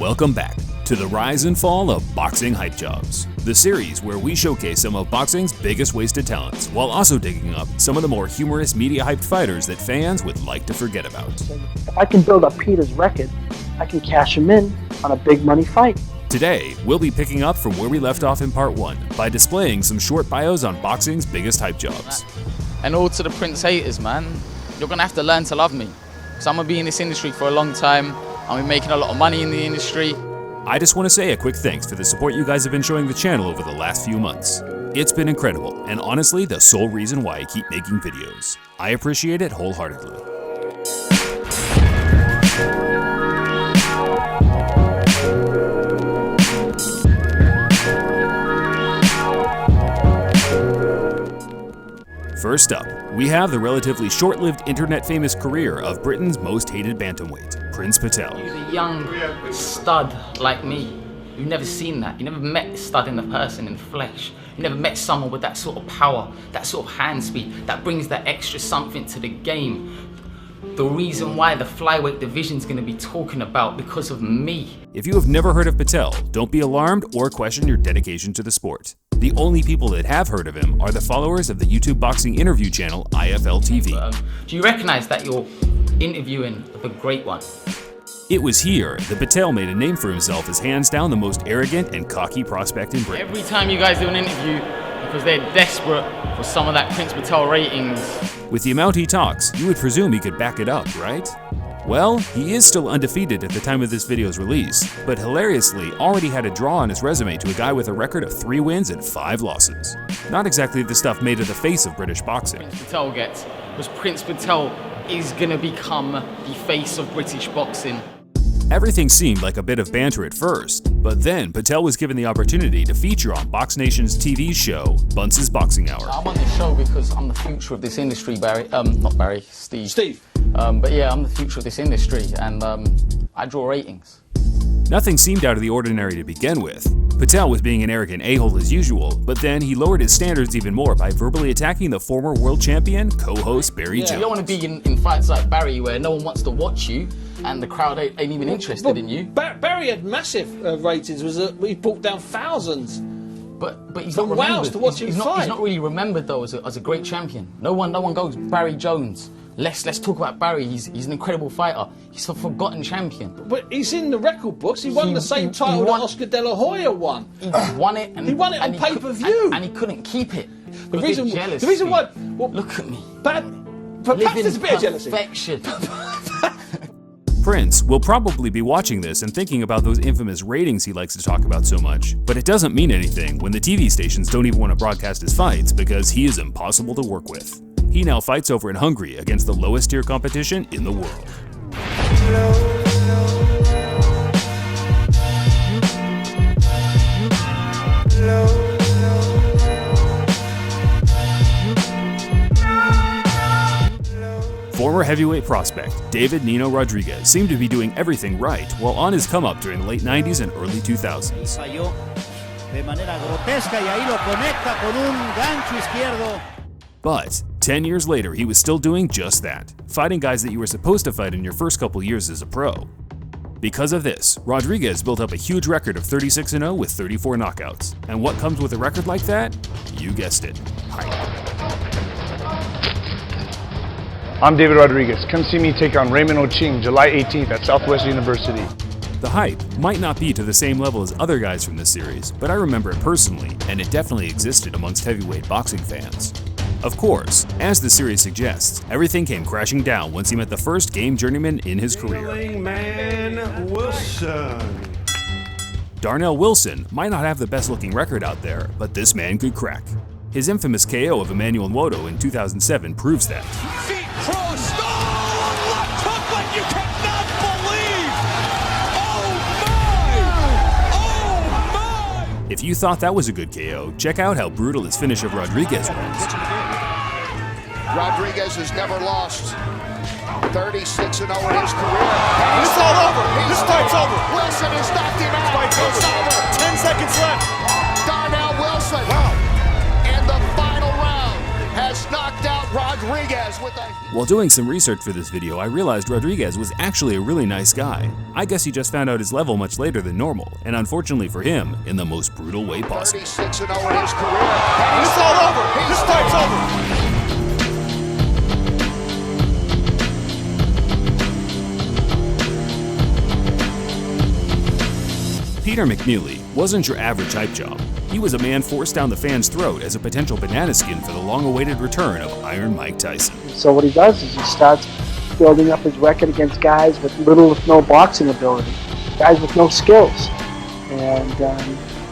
Welcome back to the rise and fall of boxing hype jobs, the series where we showcase some of boxing's biggest wasted talents while also digging up some of the more humorous media-hyped fighters that fans would like to forget about. If I can build up Peter's record, I can cash him in on a big money fight. Today, we'll be picking up from where we left off in part 1 by displaying some short bios on boxing's biggest hype jobs. And all to the Prince haters, man, you're gonna have to learn to love me. Because I'm gonna be in this industry for a long time. I'm gonna be making a lot of money in the industry. I just want to say a quick thanks for the support you guys have been showing the channel over the last few months. It's been incredible, and honestly the sole reason why I keep making videos. I appreciate it wholeheartedly. First up, we have the relatively short-lived internet-famous career of Britain's most hated bantamweight, Prince Patel. He was a young stud like me. You've never seen that. You never met a stud in the person, in the flesh. You never met someone with that sort of power, that sort of hand speed, that brings that extra something to the game. The reason why the flyweight division is going to be talking about because of me. If you have never heard of Patel, don't be alarmed or question your dedication to the sport. The only people that have heard of him are the followers of the YouTube boxing interview channel IFL TV. Do you recognize that you're interviewing the great one? It was here that Patel made a name for himself as hands down the most arrogant and cocky prospect in Britain. Every time you guys do an interview, because they're desperate for some of that Prince Patel ratings. With the amount he talks, you would presume he could back it up, right? Well, he is still undefeated at the time of this video's release, but hilariously already had a draw on his resume to a guy with a record of 3 wins and 5 losses. Not exactly the stuff made of the face of British boxing. Prince Patel gets, because Prince Patel is gonna become the face of British boxing. Everything seemed like a bit of banter at first, but then Patel was given the opportunity to feature on Box Nation's TV show, Bunce's Boxing Hour. I'm on this show because I'm the future of this industry, Barry. Not Barry, Steve. Steve. But yeah, I'm the future of this industry, and I draw ratings. Nothing seemed out of the ordinary to begin with. Patel was being an arrogant a-hole as usual, but then he lowered his standards even more by verbally attacking the former world champion, co-host Barry Jones. You don't want to be in fights like Barry where no one wants to watch you, and the crowd ain't even interested in you. Barry had massive ratings. He brought down thousands. But he's not remembered. Wales to watch him fight. He's not really remembered though as a great champion. No one goes Barry Jones. Let's talk about Barry. He's an incredible fighter. He's a forgotten champion. But he's in the record books. He won the same title that Oscar De La Hoya won. He won it. And he won it on pay-per-view. And he couldn't keep it. The reason why. Well, look at me. But perhaps there's a bit of jealousy. Perfection. Prince will probably be watching this and thinking about those infamous ratings he likes to talk about so much, but it doesn't mean anything when the TV stations don't even want to broadcast his fights because he is impossible to work with. He now fights over in Hungary against the lowest tier competition in the world. Former heavyweight prospect David Nino Rodriguez seemed to be doing everything right while on his come-up during the late 90s and early 2000s. But 10 years later, he was still doing just that, fighting guys that you were supposed to fight in your first couple years as a pro. Because of this, Rodriguez built up a huge record of 36-0 with 34 knockouts. And what comes with a record like that? You guessed it, hype. I'm David Rodriguez. Come see me take on Raymond Oching July 18th at Southwest University. The hype might not be to the same level as other guys from this series, but I remember it personally, and it definitely existed amongst heavyweight boxing fans. Of course, as the series suggests, everything came crashing down once he met the first game journeyman in his career. Darnell Wilson might not have the best looking record out there, but this man could crack. His infamous KO of Emmanuel Nwodo in 2007 proves that. If you thought that was a good KO, check out how brutal his finish of Rodriguez was. Rodriguez has never lost. 36-0 in his career. It's all over. This fight's over. Wilson has knocked him out. It's over. 10 seconds left. Darnell Wilson. In the final round has knocked out Rodriguez with with that. While doing some research for this video, I realized Rodriguez was actually a really nice guy. I guess he just found out his level much later than normal, and unfortunately for him, in the most brutal way possible. 36-0 in his career. And it's all over. This fight's over. Peter McNeeley wasn't your average hype job. He was a man forced down the fans' throat as a potential banana skin for the long-awaited return of Iron Mike Tyson. So what he does is he starts building up his record against guys with little if no boxing ability, guys with no skills. And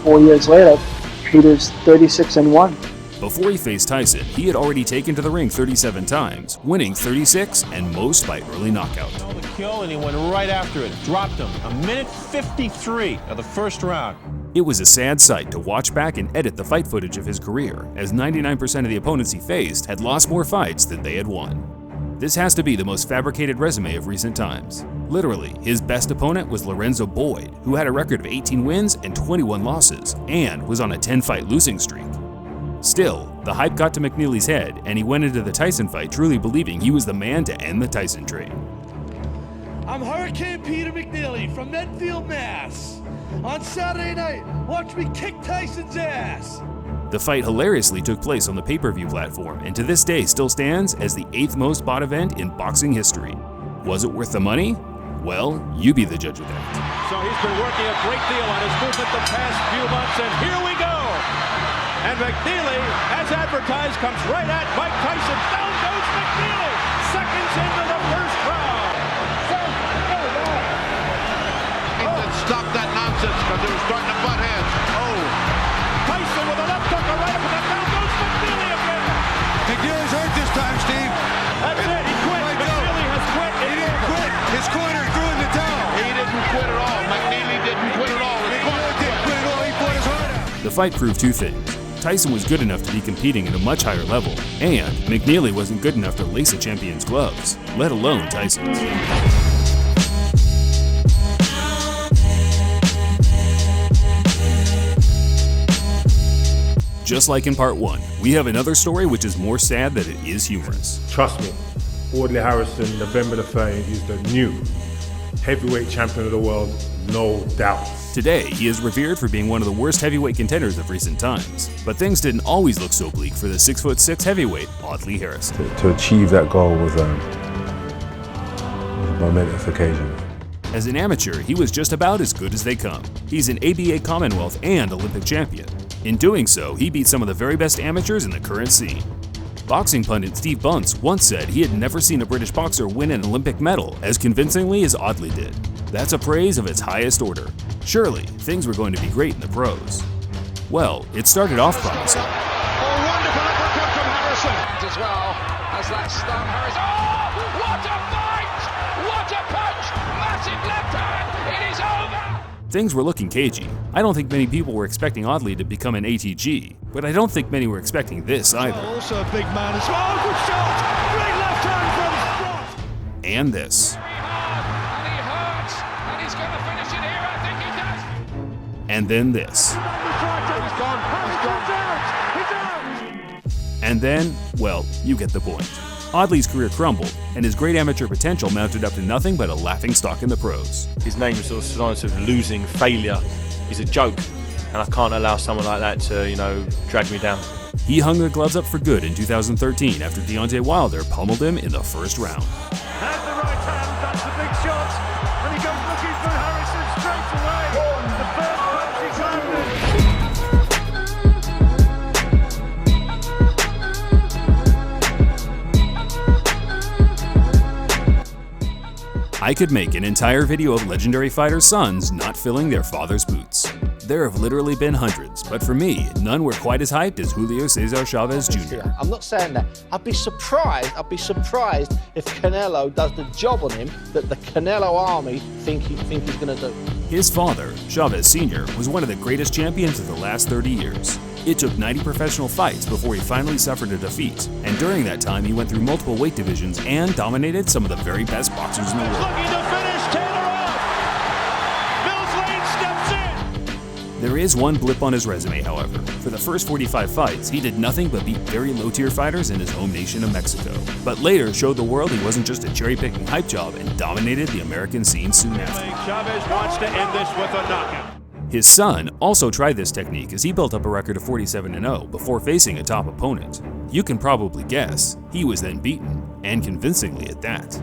4 years later, Peter's 36-1. Before he faced Tyson, he had already taken to the ring 37 times, winning 36 and most by early knockout. The kill, and he went right after it, dropped him. 1:53 of the first round. It was a sad sight to watch back and edit the fight footage of his career, as 99% of the opponents he faced had lost more fights than they had won. This has to be the most fabricated resume of recent times. Literally, his best opponent was Lorenzo Boyd, who had a record of 18 wins and 21 losses, and was on a 10-fight losing streak. Still, the hype got to McNeeley's head, and he went into the Tyson fight truly believing he was the man to end the Tyson train. I'm Hurricane Peter McNeeley from Medfield, Mass. On Saturday night, watch me kick Tyson's ass. The fight hilariously took place on the pay-per-view platform, and to this day still stands as the 8th most bought event in boxing history. Was it worth the money? Well, you be the judge of that. So he's been working a great deal on his movement the past few months, and here we go! And McNeeley, as advertised, comes right at Mike Tyson. Down goes McNeeley! Seconds into the first round! Stop that nonsense because it was starting to butt heads. Oh. Tyson with a left hook, a right uppercut. Down goes McNeeley again! McNeeley's hurt this time, Steve. That's it, he quit. McNeeley has quit. He didn't quit. His corner threw in the towel. He didn't quit at all. McNeeley didn't quit at all. His corner didn't quit at all. He fought his heart out. The fight proved two things. Tyson was good enough to be competing at a much higher level, and McNeeley wasn't good enough to lace a champion's gloves, let alone Tyson's. Just like in part 1, we have another story which is more sad than it is humorous. Trust me, Audley Harrison, November the 30th, is the new heavyweight champion of the world, no doubt. Today, he is revered for being one of the worst heavyweight contenders of recent times, but things didn't always look so bleak for the 6'6" heavyweight, Audley Harrison. To achieve that goal was a momentous occasion. As an amateur, he was just about as good as they come. He's an ABA Commonwealth and Olympic champion. In doing so, he beat some of the very best amateurs in the current scene. Boxing pundit Steve Bunce once said he had never seen a British boxer win an Olympic medal as convincingly as Audley did. That's a praise of its highest order. Surely, things were going to be great in the pros. Well, it started off promising. Oh, wonderful uppercut from Harrison. As well as that stun, Harrison. Oh, what a fight! What a punch! Massive left hand. It is over. Things were looking cagey. I don't think many people were expecting Audley to become an ATG, but I don't think many were expecting this either. Also a big man as well. Good shot. Great left hand from Strong. And this. And he hurts. And he's going to finish it here. I think he does. And then this. He's gone. He's out. And then, well, you get the point. Audley's career crumbled, and his great amateur potential mounted up to nothing but a laughingstock in the pros. His name is sort of synonymous with losing, failure. He's a joke, and I can't allow someone like that to, drag me down. He hung the gloves up for good in 2013 after Deontay Wilder pummeled him in the first round. Has the right hand. That's the big shot. And he goes looking for Harrison straight away. The first punch he's landed. I could make an entire video of legendary fighters' sons not filling their father's boots. There have literally been hundreds, but for me, none were quite as hyped as Julio Cesar Chavez Jr. I'm not saying that. I'd be surprised if Canelo does the job on him that the Canelo army think he's going to do. His father, Chavez Sr., was one of the greatest champions of the last 30 years. It took 90 professional fights before he finally suffered a defeat, and during that time he went through multiple weight divisions and dominated some of the very best boxers in the world. Looking to finish Taylor off. Mills Lane steps in. There is one blip on his resume, however. For the first 45 fights, he did nothing but beat very low-tier fighters in his home nation of Mexico, but later showed the world he wasn't just a cherry-picking hype job and dominated the American scene soon after. Chavez wants to end this with a knockout. His son also tried this technique as he built up a record of 47-0 before facing a top opponent. You can probably guess, he was then beaten, and convincingly at that.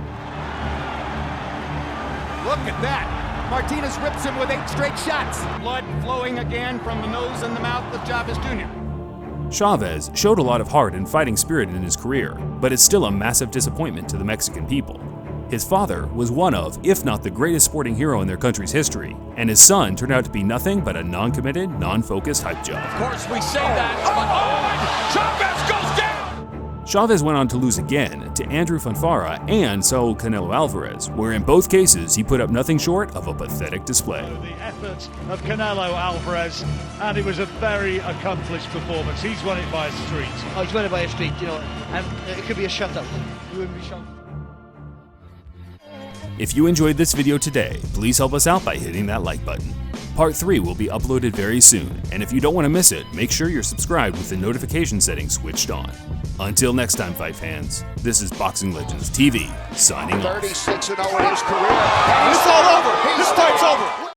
Look at that! Martinez rips him with 8 straight shots. Blood flowing again from the nose and the mouth of Chavez Jr. Chavez showed a lot of heart and fighting spirit in his career, but it's still a massive disappointment to the Mexican people. His father was one of, if not the greatest sporting hero in their country's history, and his son turned out to be nothing but a non-committed, non-focused hype job. Of course we say that, but Chavez goes down! Chavez went on to lose again to Andrew Fonfara and Saul Canelo Alvarez, where in both cases he put up nothing short of a pathetic display. The effort of Canelo Alvarez, and it was a very accomplished performance. He's won it by a street. Oh, he's won it by a street, you know, and it could be a shutout. You wouldn't be shocked. If you enjoyed this video today, please help us out by hitting that like button. Part 3 will be uploaded very soon, and if you don't want to miss it, make sure you're subscribed with the notification settings switched on. Until next time, fight fans, this is Boxing Legends TV, signing off. 36-0 in his career. It's all over. He starts over.